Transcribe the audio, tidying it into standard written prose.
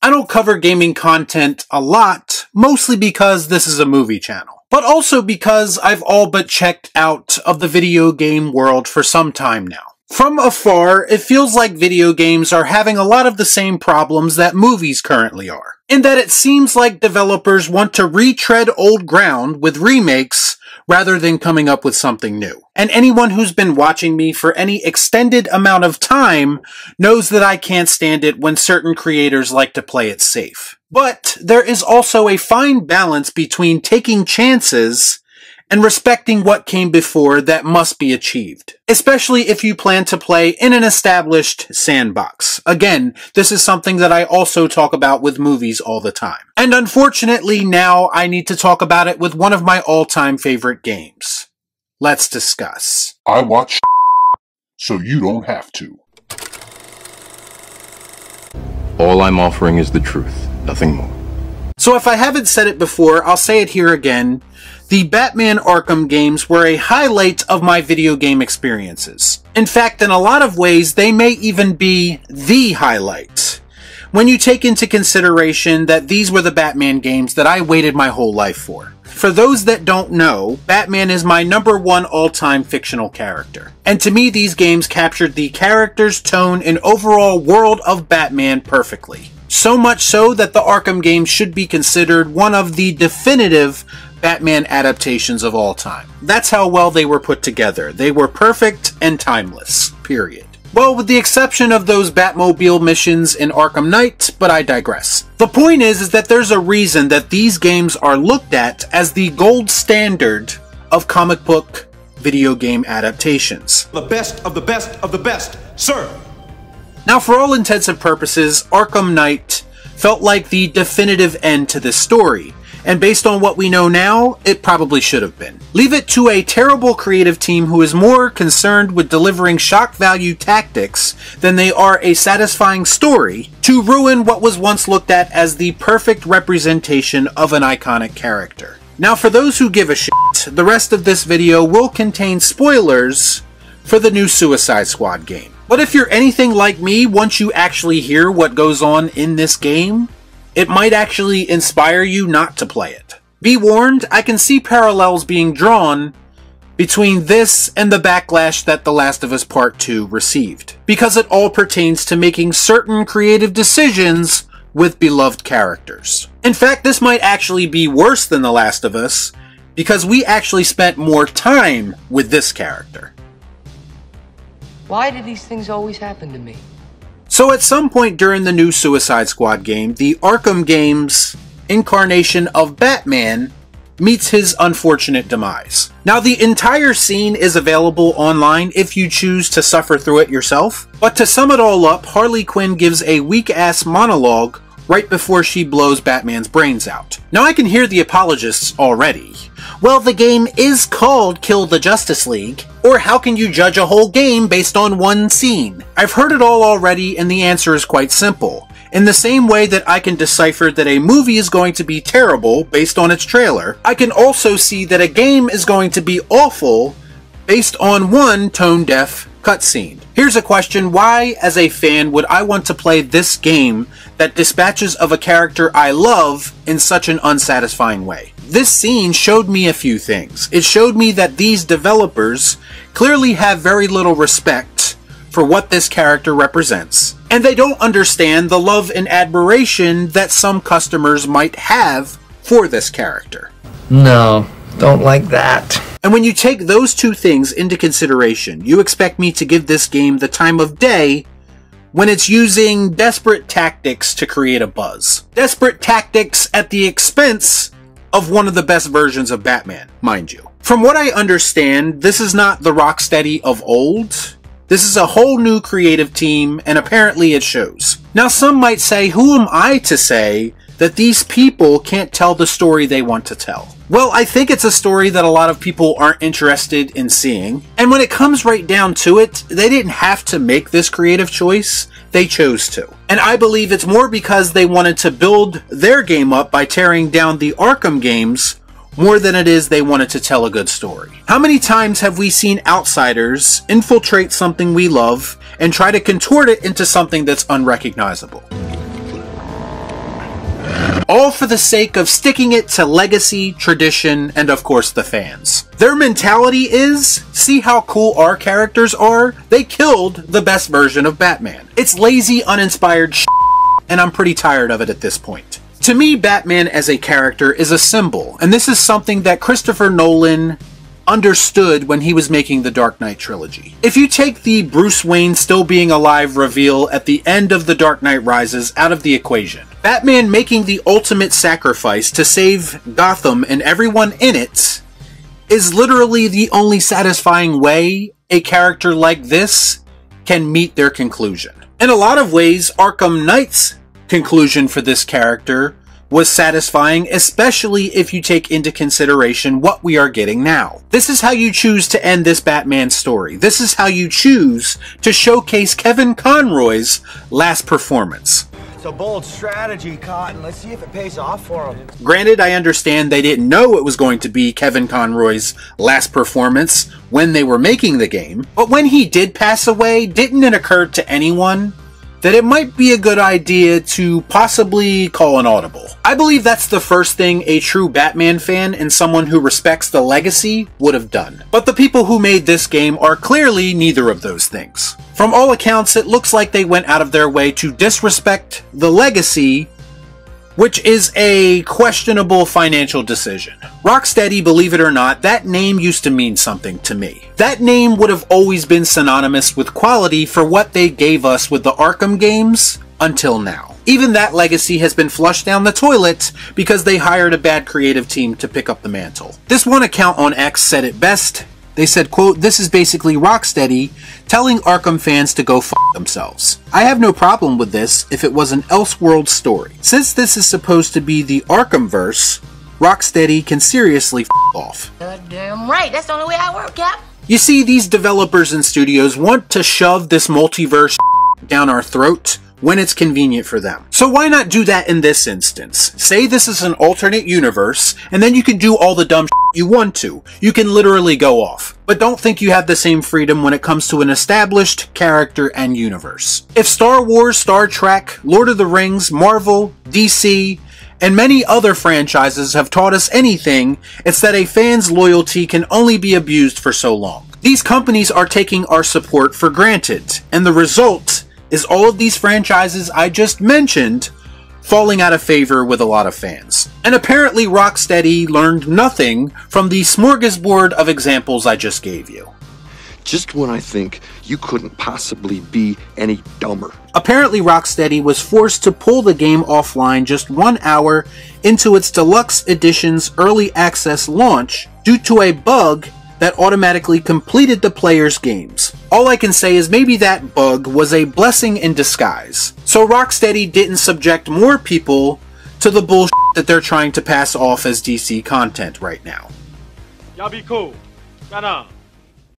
I don't cover gaming content a lot, mostly because this is a movie channel, but also because I've all but checked out of the video game world for some time now. From afar, it feels like video games are having a lot of the same problems that movies currently are, in that it seems like developers want to retread old ground with remakes rather than coming up with something new. And anyone who's been watching me for any extended amount of time knows that I can't stand it when certain creators like to play it safe. But there is also a fine balance between taking chances and respecting what came before that must be achieved, especially if you plan to play in an established sandbox. Again, this is something that I also talk about with movies all the time. And unfortunately, now I need to talk about it with one of my all-time favorite games. Let's discuss. I watch so you don't have to. All I'm offering is the truth, nothing more. So if I haven't said it before, I'll say it here again. The Batman Arkham games were a highlight of my video game experiences. In fact, in a lot of ways, they may even be the highlight, when you take into consideration that these were the Batman games that I waited my whole life for. For those that don't know, Batman is my #1 all-time fictional character. And to me, these games captured the character's tone and overall world of Batman perfectly. So much so that the Arkham games should be considered one of the definitive Batman adaptations of all time. That's how well they were put together. They were perfect and timeless. Period. Well, with the exception of those Batmobile missions in Arkham Knight, but I digress. The point is that there's a reason that these games are looked at as the gold standard of comic book video game adaptations. The best of the best of the best, sir! Now, for all intents and purposes, Arkham Knight felt like the definitive end to this story. And based on what we know now, it probably should have been. Leave it to a terrible creative team who is more concerned with delivering shock value tactics than they are a satisfying story to ruin what was once looked at as the perfect representation of an iconic character. Now, for those who give a shit, the rest of this video will contain spoilers for the new Suicide Squad game. But if you're anything like me, once you actually hear what goes on in this game, it might actually inspire you not to play it. Be warned, I can see parallels being drawn between this and the backlash that The Last of Us Part 2 received, because it all pertains to making certain creative decisions with beloved characters. In fact, this might actually be worse than The Last of Us, because we actually spent more time with this character. Why do these things always happen to me? So at some point during the new Suicide Squad game, the Arkham game's incarnation of Batman meets his unfortunate demise. Now, the entire scene is available online if you choose to suffer through it yourself, but to sum it all up, Harley Quinn gives a weak-ass monologue right before she blows Batman's brains out. Now, I can hear the apologists already. Well, the game is called Kill the Justice League, or how can you judge a whole game based on one scene? I've heard it all already, and the answer is quite simple. In the same way that I can decipher that a movie is going to be terrible based on its trailer, I can also see that a game is going to be awful based on one tone-deaf cutscene. Here's a question: why, as a fan, would I want to play this game that dispatches of a character I love in such an unsatisfying way? This scene showed me a few things. It showed me that these developers clearly have very little respect for what this character represents, and they don't understand the love and admiration that some customers might have for this character. No, don't like that. And when you take those two things into consideration, you expect me to give this game the time of day when it's using desperate tactics to create a buzz. Desperate tactics at the expense of one of the best versions of Batman, mind you. From what I understand, this is not the Rocksteady of old. This is a whole new creative team, and apparently it shows. Now, some might say, who am I to say that these people can't tell the story they want to tell? Well, I think it's a story that a lot of people aren't interested in seeing. And when it comes right down to it, they didn't have to make this creative choice. They chose to. And I believe it's more because they wanted to build their game up by tearing down the Arkham games more than it is they wanted to tell a good story. How many times have we seen outsiders infiltrate something we love and try to contort it into something that's unrecognizable? all for the sake of sticking it to legacy, tradition, and of course the fans. Their mentality is, see how cool our characters are? They killed the best version of Batman. It's lazy, uninspired shit, and I'm pretty tired of it at this point. To me, Batman as a character is a symbol, and this is something that Christopher Nolan understood when he was making the Dark Knight trilogy. If you take the Bruce Wayne still being alive reveal at the end of The Dark Knight Rises out of the equation, Batman making the ultimate sacrifice to save Gotham and everyone in it is literally the only satisfying way a character like this can meet their conclusion. In a lot of ways, Arkham Knight's conclusion for this character was satisfying, especially if you take into consideration what we are getting now. This is how you choose to end this Batman story. This is how you choose to showcase Kevin Conroy's last performance. It's a bold strategy, Cotton. Let's see if it pays off for him. Granted, I understand they didn't know it was going to be Kevin Conroy's last performance when they were making the game, but when he did pass away, didn't it occur to anyone that it might be a good idea to possibly call an audible? I believe that's the first thing a true Batman fan and someone who respects the legacy would have done. But the people who made this game are clearly neither of those things. From all accounts, it looks like they went out of their way to disrespect the legacy, which is a questionable financial decision. Rocksteady, believe it or not, that name used to mean something to me. That name would have always been synonymous with quality for what they gave us with the Arkham games until now. Even that legacy has been flushed down the toilet because they hired a bad creative team to pick up the mantle. This one account on X said it best. They said, quote, "This is basically Rocksteady telling Arkham fans to go f*** themselves. I have no problem with this if it was an Elseworld story. Since this is supposed to be the Arkhamverse, Rocksteady can seriously f*** off." Damn right, that's the only way I work, Cap. You see, these developers and studios want to shove this multiverse down our throat when it's convenient for them. So why not do that in this instance? Say this is an alternate universe, and then you can do all the dumb you want to. You can literally go off. But don't think you have the same freedom when it comes to an established character and universe. If Star Wars, Star Trek, Lord of the Rings, Marvel, DC, and many other franchises have taught us anything, it's that a fan's loyalty can only be abused for so long. These companies are taking our support for granted, and the result is all of these franchises I just mentioned falling out of favor with a lot of fans. And apparently Rocksteady learned nothing from the smorgasbord of examples I just gave you. Just when I think you couldn't possibly be any dumber. Apparently Rocksteady was forced to pull the game offline just 1 hour into its deluxe edition's early access launch due to a bug that automatically completed the player's games. All I can say is maybe that bug was a blessing in disguise. So Rocksteady didn't subject more people to the bullshit that they're trying to pass off as DC content right now. Y'all be cool. Shut up.